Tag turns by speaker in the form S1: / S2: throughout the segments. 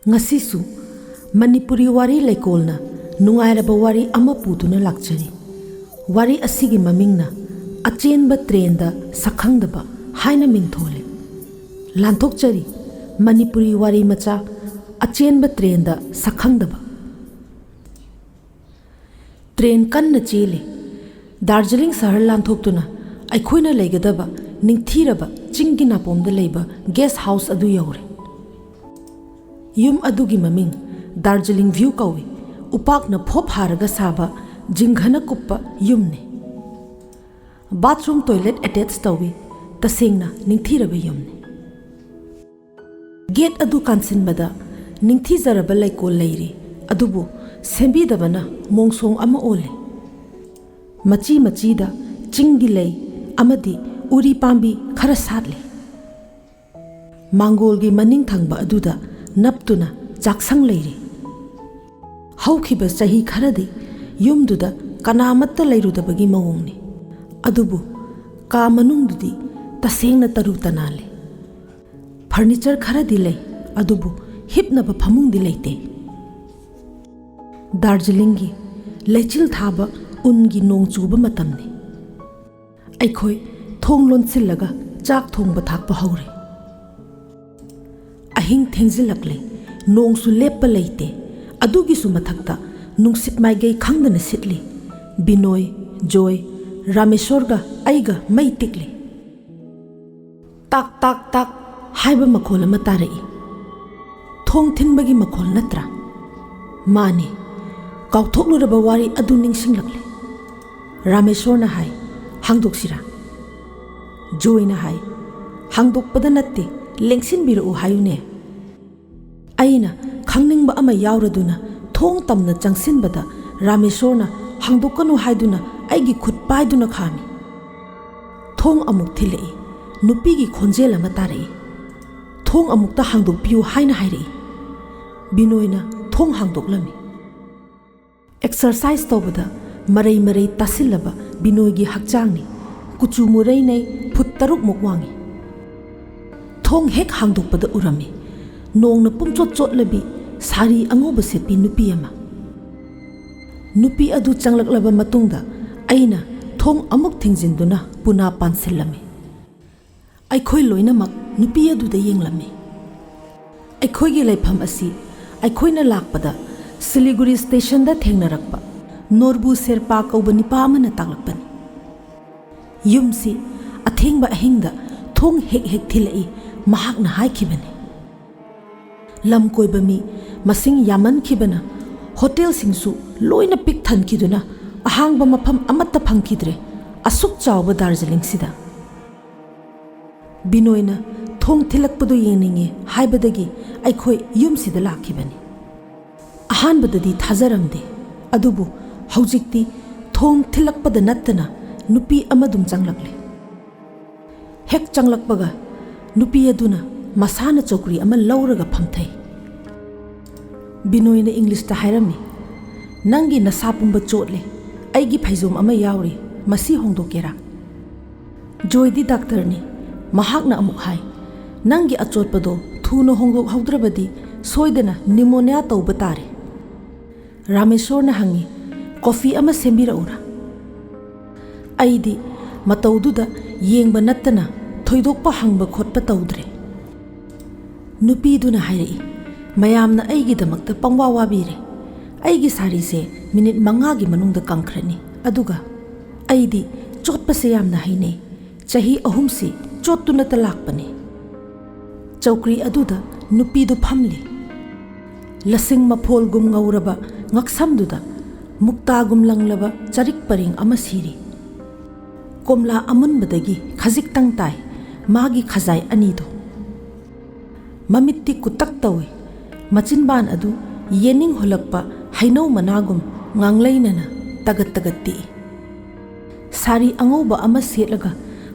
S1: ngasisu Manipuri wari laikolna nungairaba wari ama putuna lakchari. Wari asigi mamingna achenba train da sakhangdaba haina mingthole. Lanthokchari Manipuri wari macha achenba train da sakhangdaba. Train kanna chele Darjeeling sahar lanthoktuna aikhoina leigadaba ningthiraba chingi napomda leiba guest house adu yaure. Yum adugi maming Darjeeling view kawi upakna phop haraga saba jinghana kuppa yumne. Bathroom toilet attached tawi tasengna ningthiraba yumne. Gate adu kansinbada ningthizaraba laikol leiri adubu sembidabana mongsong ama ole. Machi machida chingi lei amadi uri pambi khara satle. Mangolgi maning thangba aduda naptuna chaksang leiri. Haukiba chahi kharadi yumduda kanamatta leirudabagi mawongni. Adubu ka manungdudi tasengna taru tanale. Furniture kharadi lei adubu hipnaba phamungdi leite. Darjeelingi lechil thaba ungi nong chuba matamni. Aikhoi thong lonsillaga chak thongba thakpa haure. Ahing thengzilakle nong su leppa leite adugi su mathakta nungsit maigei khangdana sitli. Binoy, Joy, Rameshwarga aiga mai tikli. Tak tak tak haiba makhol ama tarai. Thong thinbagi makhol natra. Mani kauthoknuraba wari adu ningsinglakle. Rameshwar na hai hangdoksira. Joy na hai hangdokpada natte lengsinbiru hayune. Aina khangningba ama yauraduna thong tamna changsinbada Rameshwar na hangdokanu haiduna aigi khut paiduna khami. Thong amuk thilei nupigi khonjel ama tarai. Thong amukta hangdokpiu haina hairei. Binoy na thong hangdoklami. Exercise tawbada marai marai tasilaba Binoy gi hakchangni kuchu murai nei phut taruk mukwangi. Thong hek hangdokpada urami nongna pumchot chotlabi sari angoba setpi nupi ama. Nupi adu changlaklaba matungda aina thong amuk thingjinduna puna pansillami. Aikhoi loinamak nupi adu da yenglami. Aikhoi gi laifam asi aikhoina lakpada Siliguri station da thengnarakpa Norbu Serpa kauba nipa amana taklakpani. Yumsi athengba ahingda thong hek hek thilai mahakna haikhibani. Lam koiba mi masing yaman khibana hotel singsu loina pik thankiduna ahangba mafam amatta phangkidre asuk chawba Darjeeling sida. Binoyna thong thilakpadu yeninge haibadagi aikhoi yumsida lakhibani. Ahanbadadi thajaramde adubu haujikti thong thilakpada nattana nupi amadum changlakle. Hek changlakpaga nupi aduna masana chokri ama lauraga phamthai. Binoyna English ta hairami nangi nasapumba chotle aigi phaijom ama yauri masi hongdokera. Joy di doctor ni mahakna amuk hai nangi achotpado thuna hongdok haudrabadi soidana pneumonia tawba tare. Rameshwar na hangi coffee ama sembira ura. Aidi mataududa yengba nattana thoidokpa hangba khotpa tawdre. Nupi duna hairei mayamna aigi damakta pangwa wabire. Aigi sari se minute 5 gi manungda kangkhrani. Aduga aidi chotpa se yamna haine chahi 3 se chottuna talakpani. Chokri aduda nupi du phamli. Lasing mapol gum ngauraba ngaksamduda mukta gum langlaba charik paring ama siri. Komla amunbadagi khazik tang tai magi khazai anido. Mamitti kutak tawi machinban adu yening holakpa hainau managum nganglainana tagat tagatti. Sari angoba ama setlaga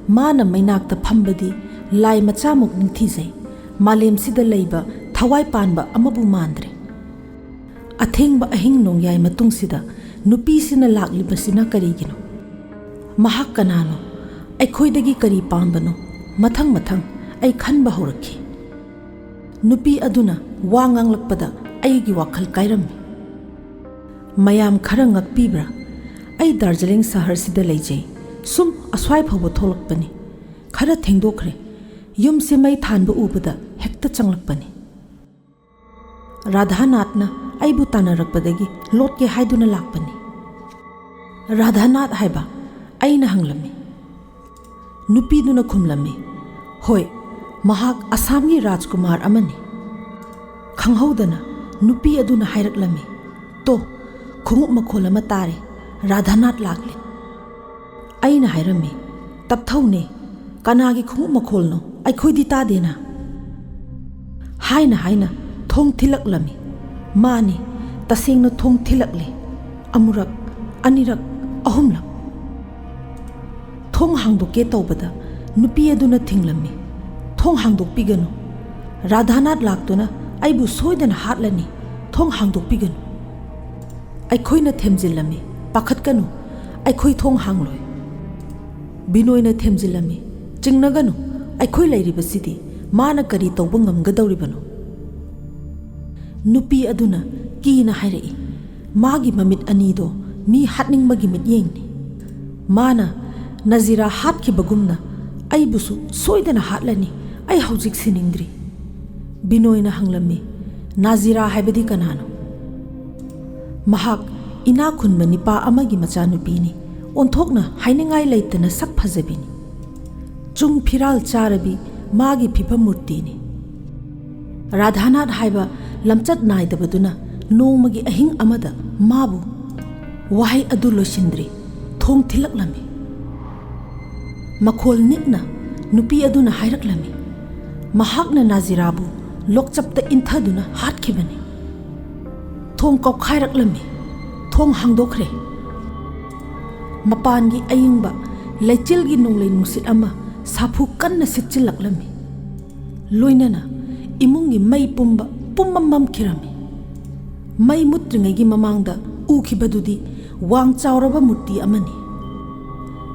S1: mana mainakta phambadi lai machamuk ningthizai malem sida leiba thawai panba amabu mandre. Athengba ahing nongyai matung sida nupi sina laklibasina karigino. Mahak kanano aikhoidagi kari pambano mathang mathang ai khanba horakhi. नुपी अदुना वा nganglakpada aigi wakhal kairammi mayam khara ngakpibra ai Darjeeling sahar sida leijai sum aswai phawba tholakpani khara thengdokre yum se mai thanba ubada hekta changlakpani Radhanathna aibu tanarakpadagi lotke haiduna lakpani Radhanath haiba aina hanglammi nupi duna khumlammi hoi mahak Assamgi Rajkumar amani khanghaudana nupi aduna hairaklammi to khungup makhol ama tare Radhanath lakle aina hairami tapthaune kanagi khungup makholno aikhoidi tadena haina thong thilaklami mani tasengna thong thilakle amurak anirak ahumlak thong hangdoke tawbada nupi aduna thinglammi thong hangdokpiganu Radhanath laktuna aibu soidana hatlani thong hangdokpiganu aikhoina themjilami pakhatkanu aikhoi thong hangloi binoina themjilami chingnaganu aikhoi lairibasidi mana kari tawba ngamgadawribanu nupi aduna kina hairai magi mamit anido mi hatningbagi mit yengni mana Nazira hatkibagumna aibusu soidana hatlani ai haujik siningdri binoina hanglammi Nazira haibadi kanano mahak ina khunba nipa amagi machanupini onthokna hainingai leitana sak phajabini chung phiral charabi magi phipa murtini Radhanath haiba lamchat naidabaduna nomagi ahing amada mabu wahai adu losindri thong thilaklami makhol nikna nupi aduna hairaklami mahakna Nazirabu lokchapta inthaduna hatkibani thong kokhairaklami thong hangdokre mapangi ayingba leichilgi nonglei nungsit ama sapu kanna sitchilaklami loinana imungi mai pumba pummam khirami mai mutringagi mamangda ukhibadudi wang chawraba murti amani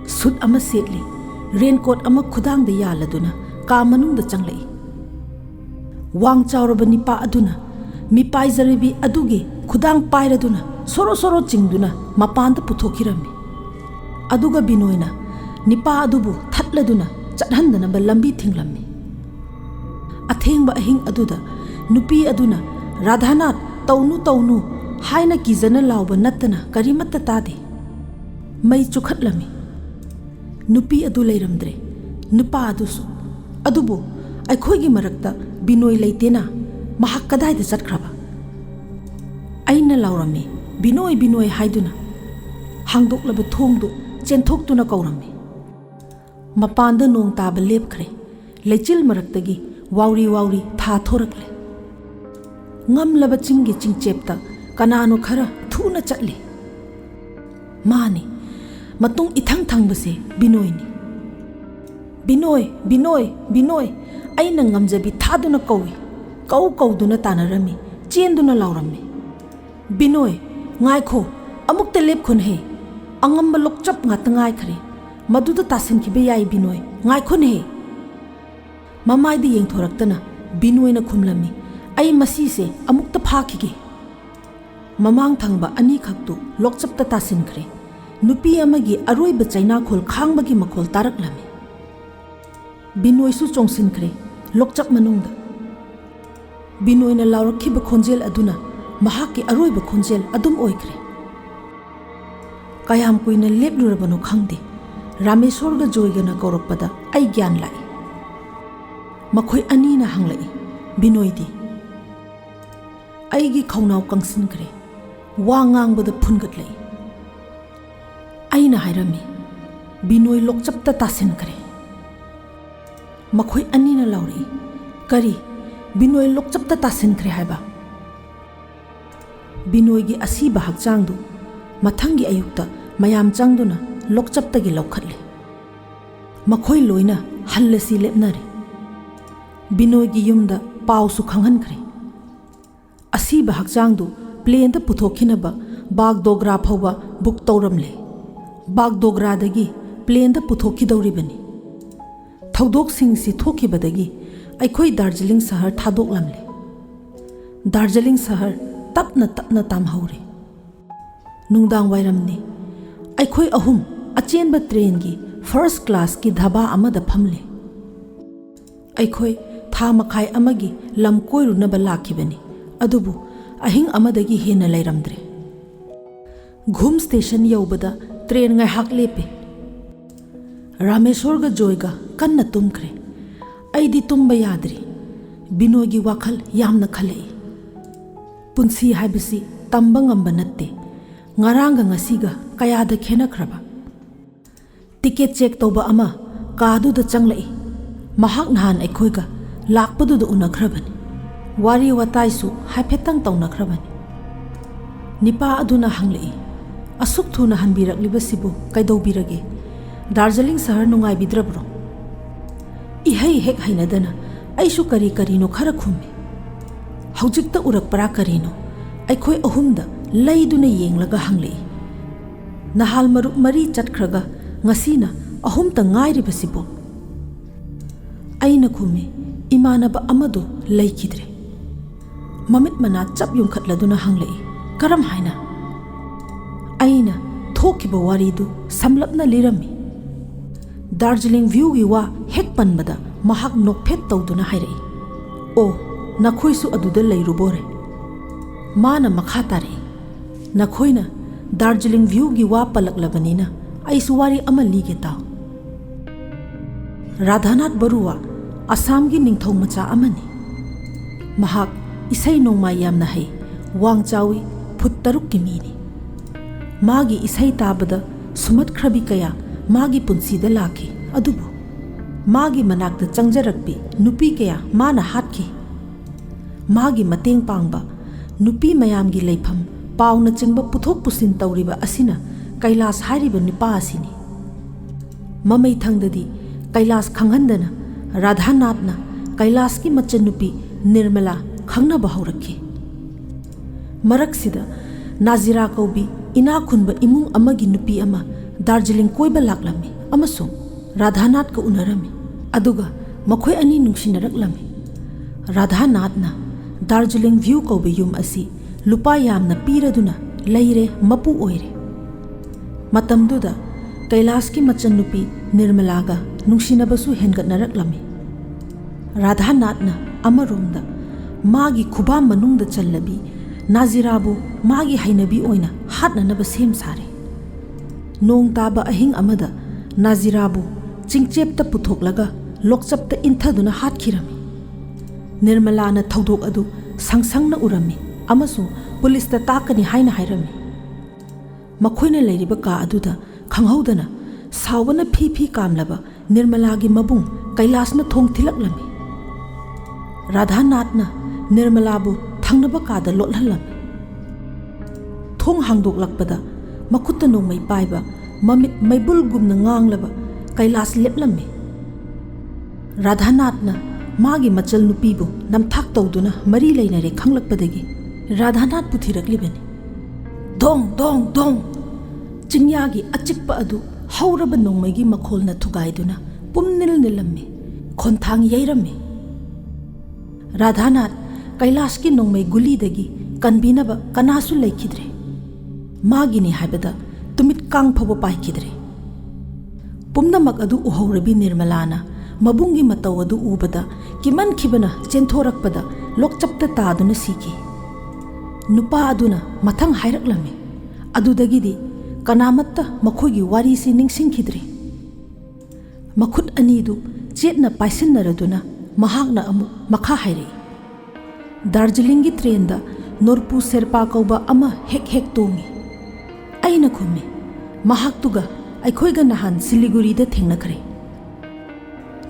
S1: sut ama setli raincoat ama khudangda yaladuna ka manungda changlai wang chawraba nipa aduna mi paizaribi adugi khudang pairaduna soro chingduna mapanda puthokirami aduga binoina nipa adubu thatladuna chadhandana ba lambi thinglammi athengba ahing aduda nupi aduna Radhanath tawnu haina kizana lawba nattana karimatta tade mai chukhatlami nupi adu leiramdre nupa adusu adubu aikhoigi marakta binoi leitena mahak kadaida chatkraba aina lawrami binoi haiduna hangdoklaba thongdu chenthokduna kawrami mapanda nong taba lepkhre leichil maraktagi wawri tha thorakle ngamlaba chinggi chingchepta kanano khara thuna chatli mani matung ithang thangbase binoini binoi aina ngamjabi thaduna kauduna tanarami chenduna lawrami binoi ngaikho amukta lepkhun he angamba lokchap ngata ngai khare maduda tasin khibe yai binoi ngaikho ne mamai di yeng thoraktana binoina khumlami ai masi se amukta phakige mamang thangba ani khaktu lokchapta tasin khre nupi amagi aroiba chaina khol khangbagi makhol taraklami binoi su chongsin khre lokchap manungda binoina lawrakhiba khonjel aduna mahaki aroiba khonjel adum oikhre kayam kuina leplurabano khangde Rameshwarga joigana kaurakpada ai gyan lai makhoi anina hanglai binoidi aigi khaunau kangsin kre wa ngangbada phungatlai aina hairami binoi lokchapta tasin kre makhoi anina lauri kari binoi lokchapta tasin kre haiba binoigi asiba hakchangdu mathangi ayukta mayam changduna lokchaptagi lokhatle makhoi loina hallasi lepnare binoigi yumda pausu khanghankhre asiba hakchangdu plane da puthokhinaba bagdogra phawba book tawramle bagdogra dagi plane da puthokidawribani thodok sing si thokibadagi aikhoi Darjeeling sahar thadoklamle Darjeeling शहर तपना तपना तामहौरे नुंगदांग वायरमनी अखोई अहुम अचेनब train की first class की धाबा अमद फमले अखोई था मखाई अमगी lump कोइरुनब लाखिबनी अदुबु अहिंग अमदगी हेन लैरमद्रे Ghum station यौबदा train ngaihak lepe Rameshwar गा जोयगा कन्ना तुम्खरे अइदी तुम्बा याद्री बिनोगी वाखल यामना खलई पुंसी हाइबसी तंबा ngamba natte ngaranga ngasiga kayada khenakraba ticket check toba ama kadu da changlai mahak nahan aikhoiga lakpadu da unakhrabani wari watai su haiphetang taunakhrabani nipa aduna hanglei asuk thuna hanbirakliba kaidobirage Darjeeling शहर नुंगाई बिद्रब्रो इहै हेक हाइनदना आइसु करी करीनो खरा खुमे हौजिकता उरकपरा करीनो अखोई अहुमदा लैदुना येंगलगा हंगले नहाल मरुप मरी चटख्रगा ngасina अहुमता ngairibasiबो आइना खुमे इमानबा अमदो लैखिद्रे ममित मना चप युंखटलदुना हंगले करम हाइना आइना थोकिबा वारीदु समलपना लिरमी दार्जिलिंग व्यू की वा हेक पनबदा महक नोकफेट तौदुना हाइरई ओ नखोइसु अदुदा लैरुबोरे माना मखा तारे नखोइना दार्जिलिंग व्यू की वा पलकलबनीना आइसु वारी अमा लीगे ताओ राधानाथ बरुवा असम की निंगथौ मचा अमनी महक इसै नोंमाई यामना है वांग चावी फुट तरुक की मीनी मागी इसै ताबदा सुमत खरबी कया मागी पुंसीदा लाखी अदुबु मागी मनाक्ता चंगजरक्पी नुपी कया माना हाटखी मागी मतेंग पांगबा नुपी मयामगी लैफम पावना चिंगबा पुथोक पुसिन तौरिबा असिना कैलास हारिबा निपा असिनी ममै थंगददी कैलास खंगहंदना राधानाथना कैलास की मच्चन नुपी निर्मला खंगनबा हौरक्खी मरक्सिदा नाजिरा कौबी इना खुनबा इमुंग अमगी नुपी अमा दार्जिलिंग कोइबा लाक्लमी अमसुंग राधानाथ को उनरमी अदुगा मखोई अनि नुंगसिनरक्लमी राधानाथना दार्जिलिंग व्यू कौबा युम असी लुपा यामना पीरदुना लैरे मपु ओइरे मतमदुदा कैलास की मचन नुपी निर्मलागा नुंगसिनबसु हेनगतनरक्लमी राधानाथना अमरोमदा मागी खुबा मनुंगदा चल्लबी नाजिराबु मागी हैनबी ओइना हाटननब सेम सारे नोंग ताबा अहिंग अमदा नाजिराबु चिंगचेपता पुथोकलगा लोकचपता इंथदुना हाटखिरमी निर्मलाना थौदोक अदु संगसंगना उरमी अमसु पुलिसता ताकनी हाइना हाइरमी मखोइना लैरिबा का अदुदा खंगहौदना सावना फी फी कामलबा निर्मलागी मबुंग कैलासना थोंग थिलकलमी राधानाथना निर्मलाबु थंगनबा कादा लोटहलमी थोंग हांगदोकलकपदा मखुत्ता नोंमै पाइबा ममित मैबुलगुमना nganglaba कैलास लेपलम्मी राधानाथना मागी मचल नुपीबु नमथाक तौदुना मरी लैनरे खंगलकपदगी राधानाथ पुथिरक्लिबनी दोंग दोंग दोंग चिंयागी अचिकपा अदु हौरबा नोंमैगी मखोलना थुगाइदुना पुमनिल निलम्मी खोंथांग यैरम्मी राधानाथ कैलास की नोंमै गुलीदगी कनबीनबा कनासु लैखिद्रे मागिनी हाइबदा तुमित कांग फबो पाइखिद्रे पुमनमक अदु उहौरबी निर्मलाना मबुंगी मतौ अदु उबदा किमन खिबना चेंथोरकपदा लोकचपता तादुना सीकी नुपा अदुना मथंग हाइरक्लमी अदुदगिदी कनामत्ता मखोगी वारीसी निंगसिंखिद्रे मखुत अनीदु चेतना पाइसिन्नरदुना महागना अमु मखा हाइरे दार्जिलिंग की ट्रेनदा नोरपु शेरपा कौबा अमा हेक हेक तोंगी आइना खुमे महाक्तुगा अखोइगा नहान सिलीगुरीदा थेंगनखरे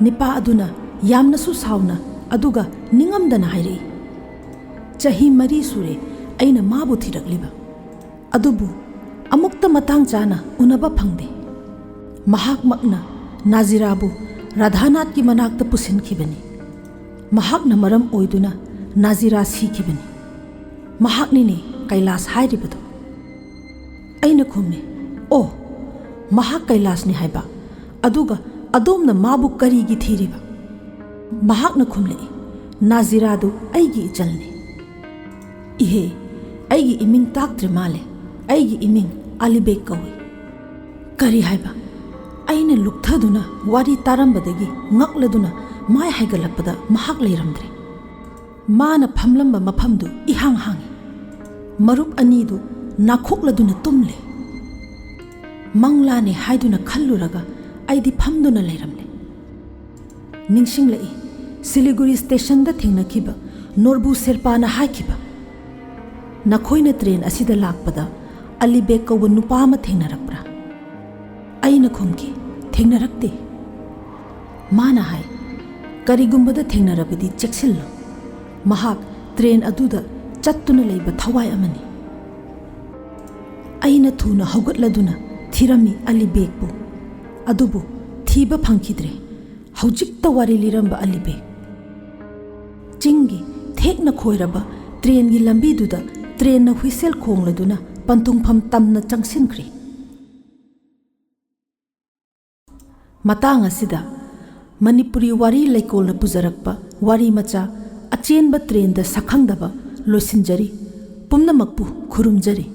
S1: निपा अदुना यामनसु सावना अदुगा निंगमदना हाइरे चही मरी सुरे आइना माबु थिरक्लिबा अदुबु अमुक्ता मतांग चाना उनबा फंगदे महाकमकना नाजिराबु राधानाथ की मनाक्ता पुसिनखिबनी महाकना मरम ओइदुना नाजिरा सीखिबनी महाकनिने कैलास हाइरिबदो आइना खुमे ओ महाक कैलासने हाइबा अदुगा अदोमना माबु करीगी थीरिबा महाकना खुमले नाजिरादु आइगी इचलने इहे अꯩगी इमिंग ताक्त्रे माले अꯩगी इमिंग अलीबेग कौई करी हाइबा अइने लुक्थदुना वारी तारंबदगी ngakladuna mai haigalakpada mahak leiramdre mana phamlamba mafamdu ihang hangi marup ani du nakhokladuna tumle manglane haiduna khalluraga aidi phamduna leiramle ningsinglei Siliguri station da thengnakiba Norbu Serpana haikiba nakhoina train asida lakpada Alibek kawa nupa ama thengnarakpra aina khomki thengnarakte mana hai karigumbada thengnarabadi cheksillo mahak train aduda chattuna leiba thawai amani aina thuna haugatladuna thirami Alibek bu adubu thiba phangkidre haujikta wari liramba Alibek Jingi thekna khoiraba train gi lambi duda train na whistle khongladuna pantung pham tamna changsinkri matang asida Manipuri wari laikol na pujarakpa wari macha achenba train da sakhangdaba loisinjari pumnamakpu khurumjari